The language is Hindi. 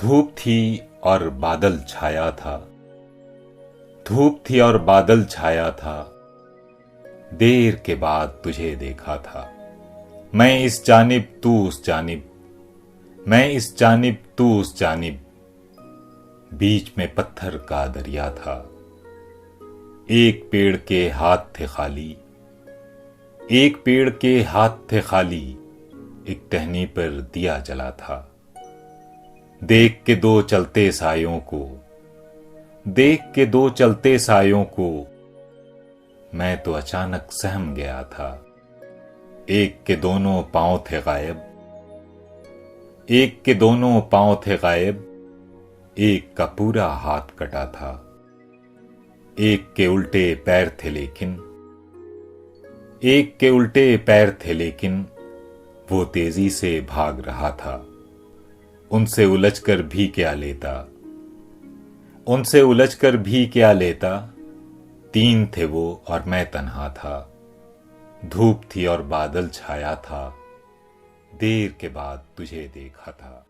धूप थी और बादल छाया था। धूप थी और बादल छाया था। देर के बाद तुझे देखा था। मैं इस जानिब तू उस जानिब, मैं इस जानिब तू उस जानिब। बीच में पत्थर का दरिया था। एक पेड़ के हाथ थे खाली, एक पेड़ के हाथ थे खाली। एक टहनी पर दिया जला था। देख के दो चलते सायों को, देख के दो चलते सायों को, मैं तो अचानक सहम गया था। एक के दोनों पांव थे गायब, एक के दोनों पांव थे गायब। एक का पूरा हाथ कटा था। एक के उल्टे पैर थे लेकिन, एक के उल्टे पैर थे लेकिन वो तेजी से भाग रहा था। उनसे उलझकर भी क्या लेता, उनसे उलझकर भी क्या लेता। तीन थे वो और मैं तन्हा था। धूप थी और बादल छाया था। देर के बाद तुझे देखा था।